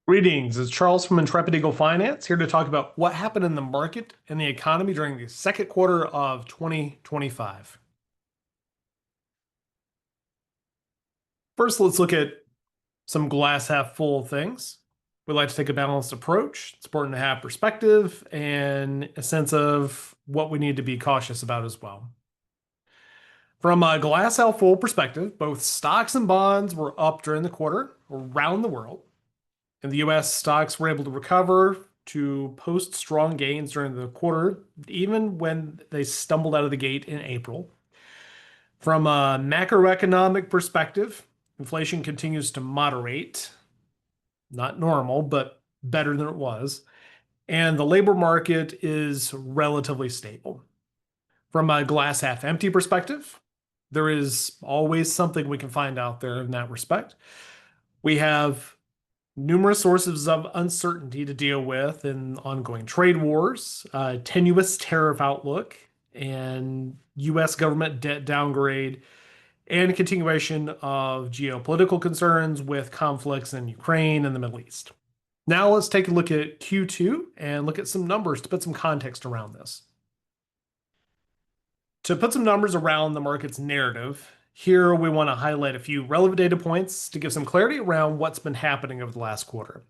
Greetings, it's Charles from Intrepid Eagle Finance here to talk about what happened in the market and the economy during the second quarter of 2025. First, let's look at some glass half full things. We like to take a balanced approach. It's important to have perspective and a sense of what we need to be cautious about as well. From a glass half full perspective, both stocks and bonds were up during the quarter around the world. In the US, stocks were able to recover to post strong gains during the quarter, even when they stumbled out of the gate in April. From a macroeconomic perspective, inflation continues to moderate, not normal, but better than it was. And the labor market is relatively stable. From a glass half empty perspective, there is always something we can find out there in that respect. We have numerous sources of uncertainty to deal with in ongoing trade wars, tenuous tariff outlook, and U.S. government debt downgrade, and continuation of geopolitical concerns with conflicts in Ukraine and the Middle East. Now let's take a look at Q2 and look at some numbers to put some context around this. To put some numbers around the market's narrative, here we want to highlight a few relevant data points to give some clarity around what's been happening over the last quarter.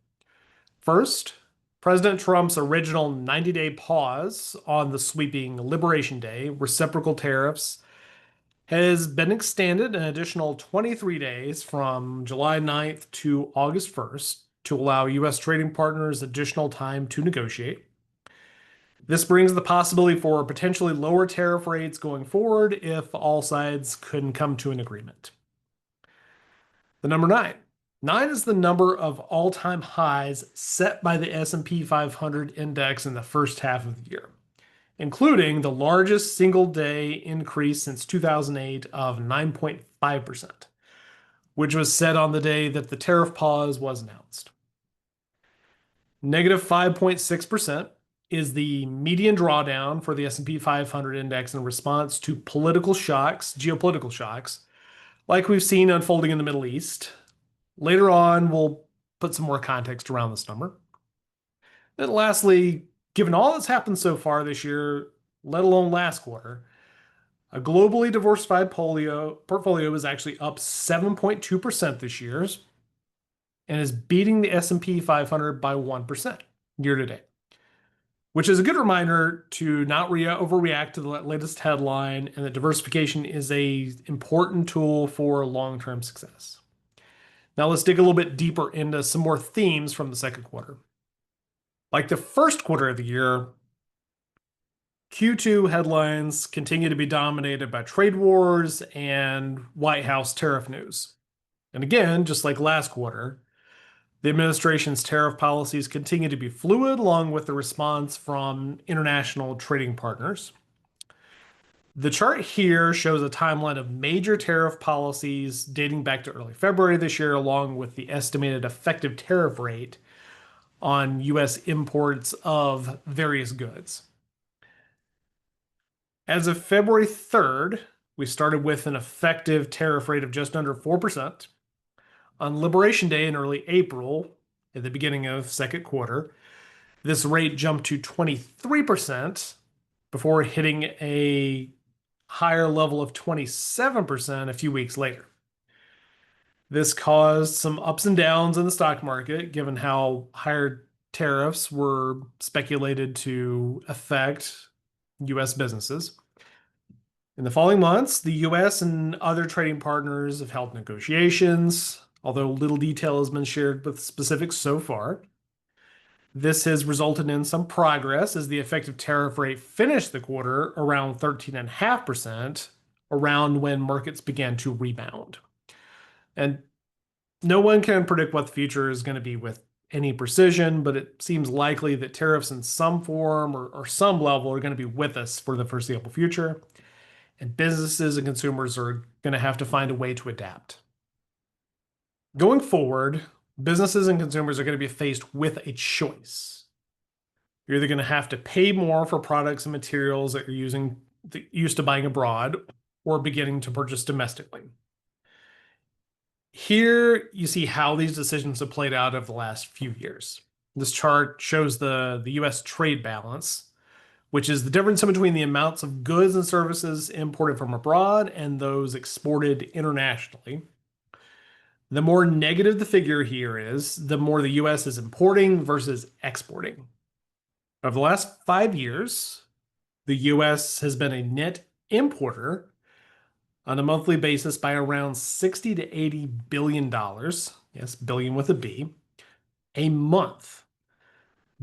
First, President Trump's original 90-day pause on the sweeping Liberation Day reciprocal tariffs has been extended an additional 23 days from July 9th to August 1st to allow U.S. trading partners additional time to negotiate. This brings the possibility for potentially lower tariff rates going forward if all sides couldn't come to an agreement. The number nine. Nine is the number of all-time highs set by the S&P 500 index in the first half of the year, including the largest single-day increase since 2008 of 9.5%, which was set on the day that the tariff pause was announced. Negative 5.6% is the median drawdown for the S&P 500 index in response to geopolitical shocks, like we've seen unfolding in the Middle East. Later on, we'll put some more context around this number. And lastly, given all that's happened so far this year, let alone last quarter, a globally diversified portfolio is actually up 7.2% this year and is beating the S&P 500 by 1% year to date, which is a good reminder to not overreact to the latest headline and that diversification is an important tool for long-term success. Now let's dig a little bit deeper into some more themes from the second quarter. Like the first quarter of the year, Q2 headlines continue to be dominated by trade wars and White House tariff news. And again, just like last quarter, the administration's tariff policies continue to be fluid, along with the response from international trading partners. The chart here shows a timeline of major tariff policies dating back to early February this year, along with the estimated effective tariff rate on U.S. imports of various goods. As of February 3rd, we started with an effective tariff rate of just under 4%. On Liberation Day in early April, at the beginning of second quarter, this rate jumped to 23% before hitting a higher level of 27% a few weeks later. This caused some ups and downs in the stock market, given how higher tariffs were speculated to affect U.S. businesses. In the following months, the U.S. and other trading partners have held negotiations, although little detail has been shared with specifics so far. This has resulted in some progress as the effective tariff rate finished the quarter around 13.5%, around when markets began to rebound. And no one can predict what the future is going to be with any precision, but it seems likely that tariffs in some form or some level are going to be with us for the foreseeable future. And businesses and consumers are going to have to find a way to adapt. Going forward, businesses and consumers are going to be faced with a choice. You're either going to have to pay more for products and materials that you're used to buying abroad or beginning to purchase domestically. Here you see how these decisions have played out over the last few years. This chart shows the US trade balance, which is the difference in between the amounts of goods and services imported from abroad and those exported internationally. The more negative the figure here is, the more the US is importing versus exporting. Over the last 5 years, the US has been a net importer on a monthly basis by around 60 to 80 billion dollars. Yes, billion with a B, a month.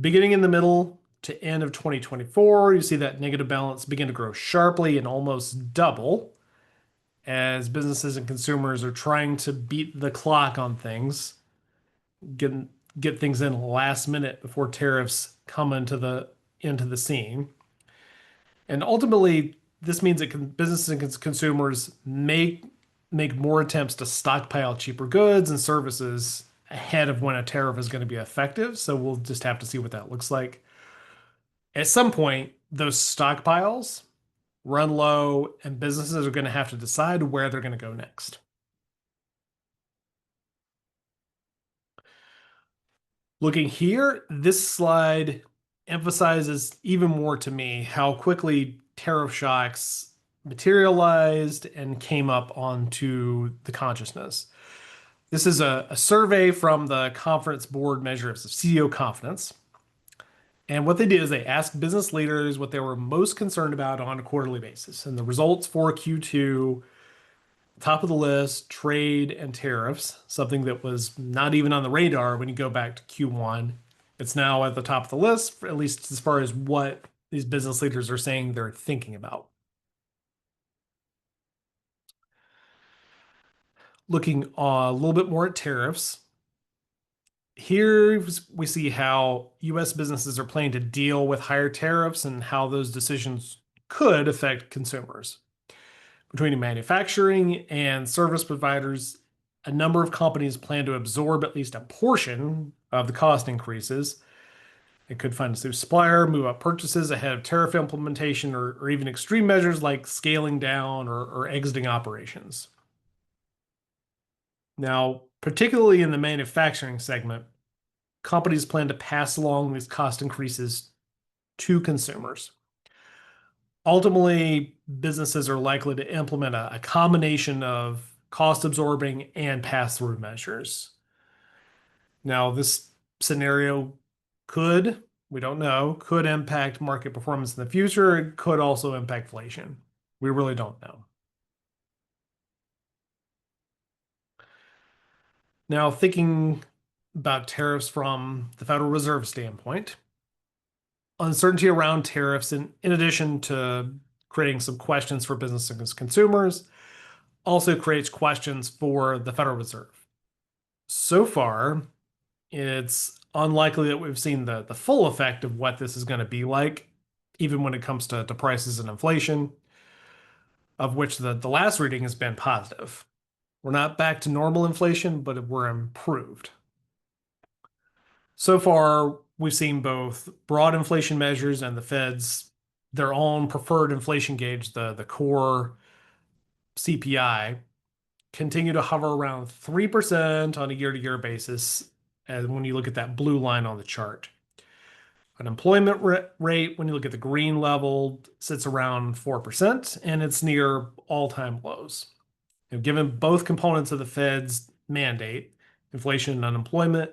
Beginning in the middle to end of 2024, you see that negative balance begin to grow sharply and almost double as businesses and consumers are trying to beat the clock on things, get get things in last minute before tariffs come into the scene. And ultimately, this means that businesses and consumers make more attempts to stockpile cheaper goods and services ahead of when a tariff is going to be effective. So we'll just have to see what that looks like. At some point, those stockpiles run low, and businesses are going to have to decide where they're going to go next. Looking here, this slide emphasizes even more to me how quickly tariff shocks materialized and came up onto the consciousness. This is a survey from the Conference Board Measures of CEO Confidence. And what they did is they asked business leaders what they were most concerned about on a quarterly basis. And the results for Q2, top of the list, trade and tariffs, something that was not even on the radar when you go back to Q1. It's now at the top of the list, at least as far as what these business leaders are saying they're thinking about. Looking a little bit more at tariffs, here we see how US businesses are planning to deal with higher tariffs and how those decisions could affect consumers. Between manufacturing and service providers, a number of companies plan to absorb at least a portion of the cost increases. It could find a new supplier, move up purchases ahead of tariff implementation, or even extreme measures like scaling down or exiting operations. Now, particularly in the manufacturing segment, companies plan to pass along these cost increases to consumers. Ultimately, businesses are likely to implement a combination of cost absorbing and pass through measures. Now, this scenario could, we don't know, could impact market performance in the future. It could also impact inflation. We really don't know. Now, thinking about tariffs from the Federal Reserve standpoint, uncertainty around tariffs, in addition to creating some questions for business and consumers, also creates questions for the Federal Reserve. So far, it's unlikely that we've seen the full effect of what this is going to be like, even when it comes to prices and inflation, of which the last reading has been positive. We're not back to normal inflation, but we're improved. So far, we've seen both broad inflation measures and the Fed's their own preferred inflation gauge, the core CPI, continue to hover around 3% on a year-to-year basis, and when you look at that blue line on the chart. Unemployment rate, when you look at the green level, sits around 4%, and it's near all-time lows. Given both components of the Fed's mandate, inflation and unemployment,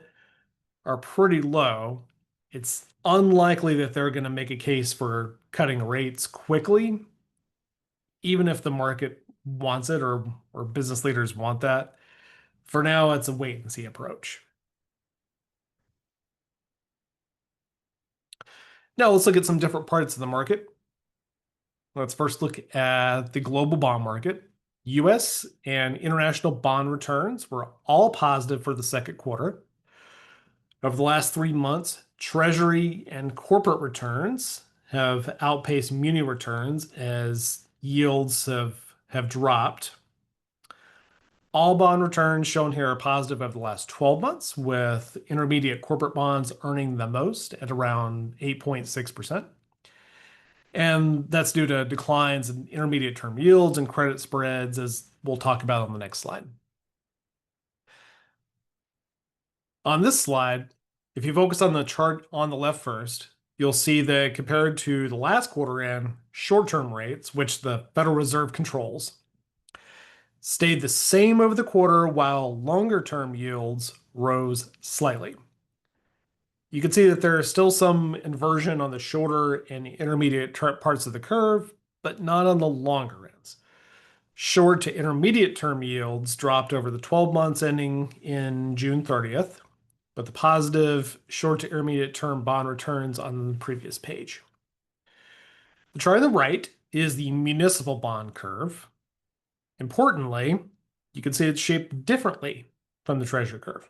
are pretty low, it's unlikely that they're going to make a case for cutting rates quickly, even if the market wants it or business leaders want that. For now, it's a wait and see approach. Now let's look at some different parts of the market. Let's first look at the global bond market. US and international bond returns were all positive for the second quarter. Over the last 3 months, Treasury and corporate returns have outpaced muni returns as yields have dropped. All bond returns shown here are positive over the last 12 months, with intermediate corporate bonds earning the most at around 8.6%. And that's due to declines in intermediate term yields and credit spreads, as we'll talk about on the next slide. On this slide, if you focus on the chart on the left first, you'll see that compared to the last quarter end, short-term rates, which the Federal Reserve controls, stayed the same over the quarter while longer-term yields rose slightly. You can see that there is still some inversion on the shorter and intermediate parts of the curve, but not on the longer ends. Short to intermediate term yields dropped over the 12 months ending in June 30th, but the positive short to intermediate term bond returns on the previous page. The chart on the right is the municipal bond curve. Importantly, you can see it's shaped differently from the Treasury curve.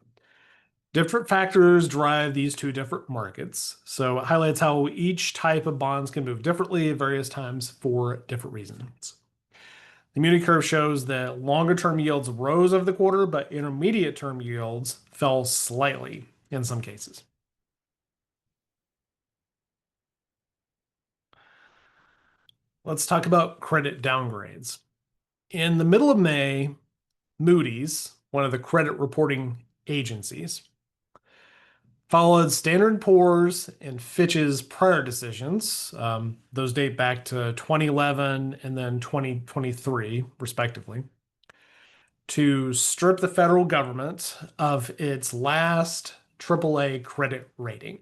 Different factors drive these two different markets, so it highlights how each type of bonds can move differently at various times for different reasons. The muni curve shows that longer term yields rose over the quarter, but intermediate term yields fell slightly in some cases. Let's talk about credit downgrades. In the middle of May, Moody's, one of the credit reporting agencies, followed Standard & Poor's and Fitch's prior decisions. Those date back to 2011 and then 2023, respectively, to strip the federal government of its last AAA credit rating.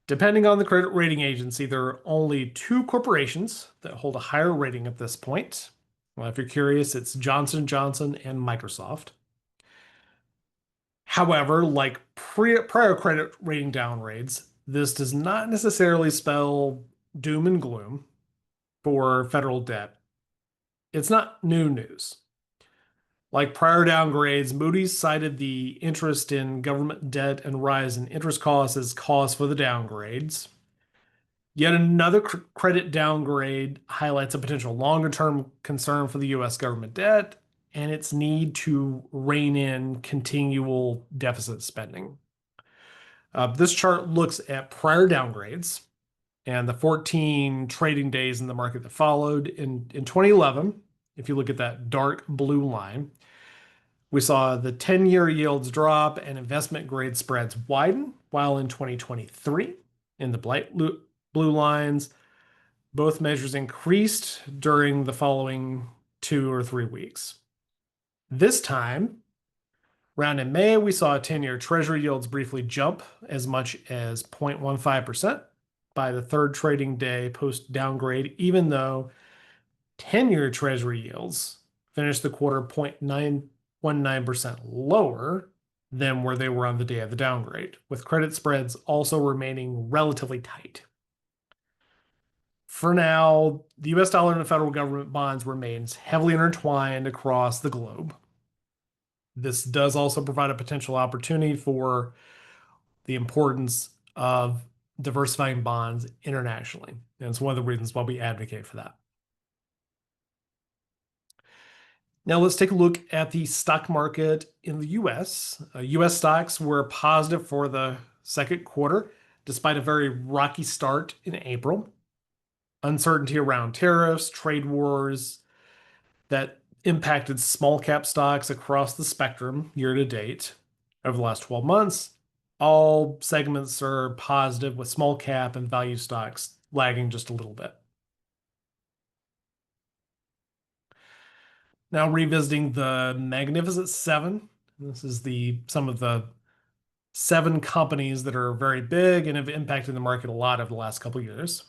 Depending on the credit rating agency, there are only two corporations that hold a higher rating at this point. Well, if you're curious, it's Johnson & Johnson and Microsoft. However, like prior credit rating downgrades, this does not necessarily spell doom and gloom for federal debt. It's not new news. Like prior downgrades, Moody's cited the interest in government debt and rise in interest costs as cause for the downgrades. Yet another credit downgrade highlights a potential longer-term concern for the U.S. government debt and its need to rein in continual deficit spending. This chart looks at prior downgrades and the 14 trading days in the market that followed. In 2011, if you look at that dark blue line, we saw the 10-year yields drop and investment grade spreads widen, while in 2023, in the blue lines, both measures increased during the following 2 or 3 weeks. This time, around in May, we saw 10-year Treasury yields briefly jump as much as 0.15% by the third trading day post downgrade, even though 10-year Treasury yields finished the quarter 0.919% lower than where they were on the day of the downgrade, with credit spreads also remaining relatively tight. For now, the US dollar and the federal government bonds remains heavily intertwined across the globe. This does also provide a potential opportunity for the importance of diversifying bonds internationally. And it's one of the reasons why we advocate for that. Now let's take a look at the stock market in the US. US stocks were positive for the second quarter, despite a very rocky start in April. Uncertainty around tariffs, trade wars that impacted small cap stocks across the spectrum year to date over the last 12 months. All segments are positive, with small cap and value stocks lagging just a little bit. Now revisiting the Magnificent Seven. This is some of the 7 companies that are very big and have impacted the market a lot over the last couple of years.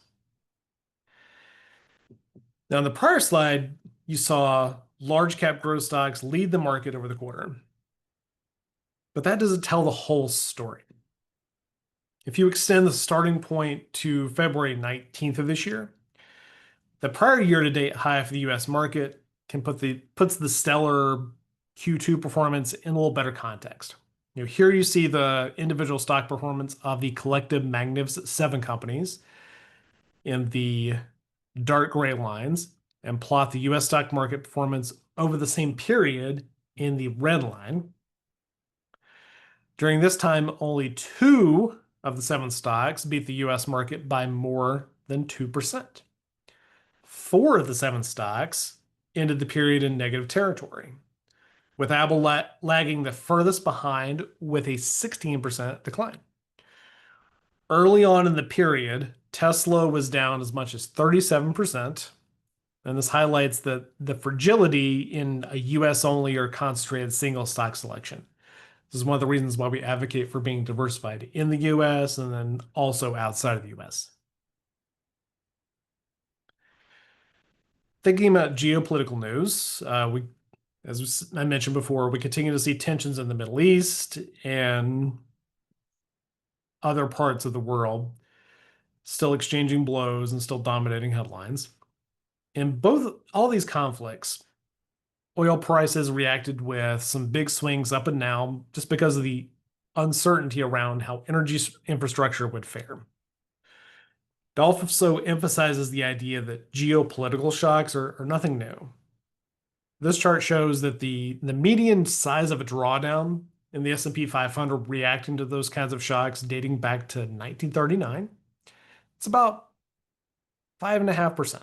Now, on the prior slide, you saw large cap growth stocks lead the market over the quarter. But that doesn't tell the whole story. If you extend the starting point to February 19th of this year, the prior year-to-date high for the US market puts the stellar Q2 performance in a little better context. Here you see the individual stock performance of the collective Magnificent Seven companies in the dark gray lines, and plot the US stock market performance over the same period in the red line. During this time, only 2 of the 7 stocks beat the US market by more than 2%. 4 of the 7 stocks ended the period in negative territory. with Apple lagging the furthest behind with a 16% decline. Early on in the period, Tesla was down as much as 37%, and this highlights the fragility in a US only or concentrated single stock selection. This is one of the reasons why we advocate for being diversified in the US and then also outside of the US. Thinking about geopolitical news, as I mentioned before, we continue to see tensions in the Middle East and other parts of the world still exchanging blows and still dominating headlines. In all these conflicts, oil prices reacted with some big swings up and down just because of the uncertainty around how energy infrastructure would fare. It also emphasizes the idea that geopolitical shocks are nothing new. This chart shows that the median size of a drawdown in the S&P 500 reacting to those kinds of shocks dating back to 1939, it's about 5.5%.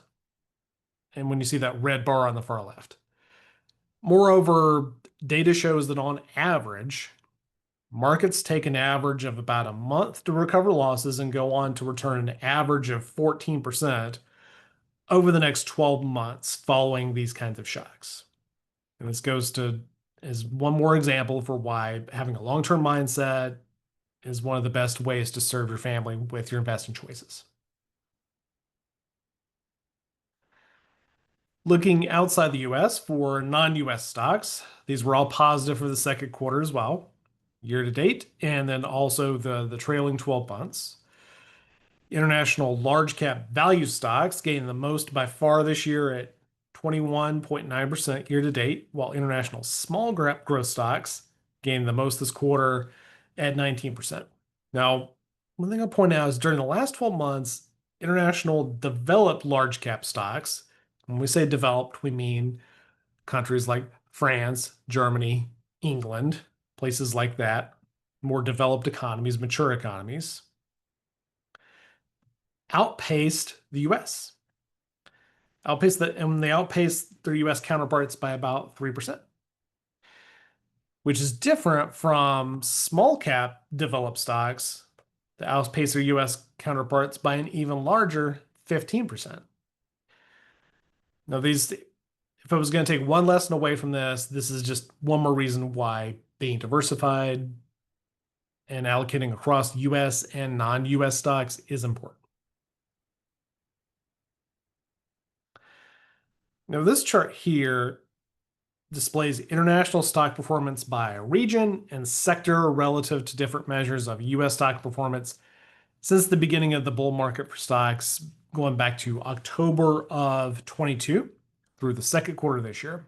And when you see that red bar on the far left. Moreover, data shows that on average, markets take an average of about a month to recover losses and go on to return an average of 14% over the next 12 months following these kinds of shocks. And this goes to as one more example for why having a long-term mindset is one of the best ways to serve your family with your investing choices. Looking outside the US for non-US stocks, these were all positive for the second quarter as well, year to date, and then also the trailing 12 months. International large cap value stocks gained the most by far this year at 21.9% year to date, while international small cap growth stocks gained the most this quarter at 19%. Now, one thing I'll point out is during the last 12 months, international developed large cap stocks, when we say developed, we mean countries like France, Germany, England, places like that, more developed economies, mature economies, outpaced the US. And they outpaced their US counterparts by about 3%, which is different from small cap developed stocks that outpace their US counterparts by an even larger 15%. Now, if I was going to take one lesson away from this is just one more reason why being diversified and allocating across US and non-US stocks is important. Now, this chart here displays international stock performance by region and sector relative to different measures of US stock performance since the beginning of the bull market for stocks, going back to October of 22 through the second quarter this year.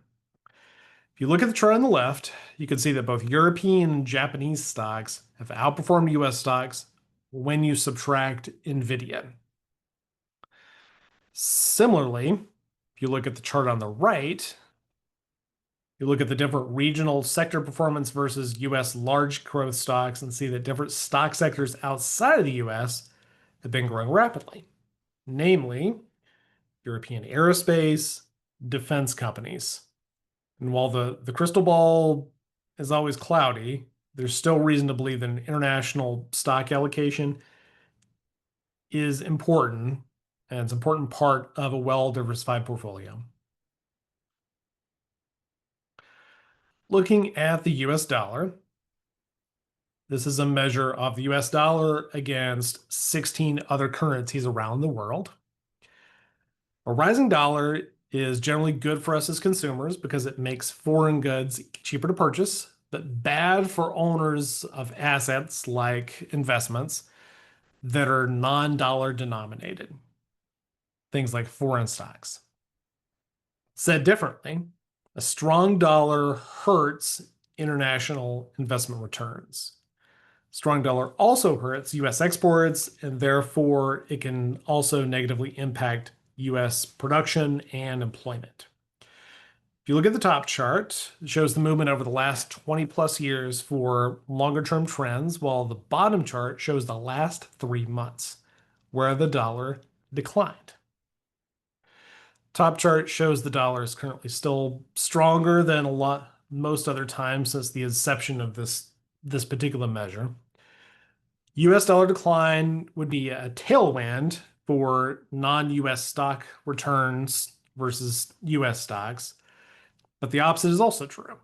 If you look at the chart on the left, you can see that both European and Japanese stocks have outperformed US stocks when you subtract NVIDIA. Similarly, if you look at the chart on the right, you look at the different regional sector performance versus US large growth stocks and see that different stock sectors outside of the US have been growing rapidly, namely European aerospace, defense companies. And while the crystal ball is always cloudy, there's still reason to believe that an international stock allocation is important, and it's an important part of a well-diversified portfolio. Looking at the US dollar, this is a measure of the US dollar against 16 other currencies around the world. A rising dollar is generally good for us as consumers because it makes foreign goods cheaper to purchase, but bad for owners of assets like investments that are non-dollar denominated, things like foreign stocks. Said differently, a strong dollar hurts international investment returns. Strong dollar also hurts US exports, and therefore it can also negatively impact US production and employment. If you look at the top chart, it shows the movement over the last 20 plus years for longer term trends, while the bottom chart shows the last 3 months, where the dollar declined. Top chart shows the dollar is currently still stronger than most other times since the inception of this particular measure. US dollar decline would be a tailwind for non-US stock returns versus US stocks, but the opposite is also true.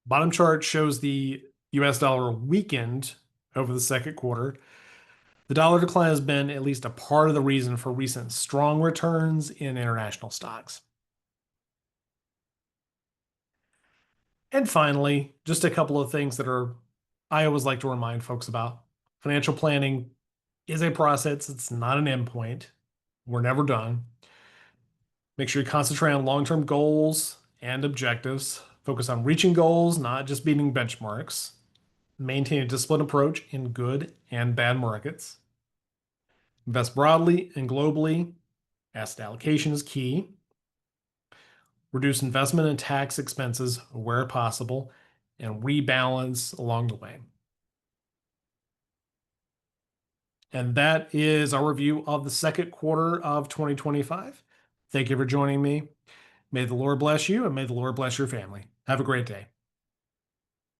Bottom chart shows the US dollar weakened over the second quarter. The dollar decline has been at least a part of the reason for recent strong returns in international stocks. And finally, just a couple of things I always like to remind folks about. Financial planning is a process, it's not an endpoint. We're never done. Make sure you concentrate on long-term goals and objectives. Focus on reaching goals, not just beating benchmarks. Maintain a disciplined approach in good and bad markets. Invest broadly and globally. Asset allocation is key. Reduce investment and tax expenses where possible, and rebalance along the way. And that is our review of the second quarter of 2025. Thank you for joining me. May the Lord bless you and may the Lord bless your family. Have a great day.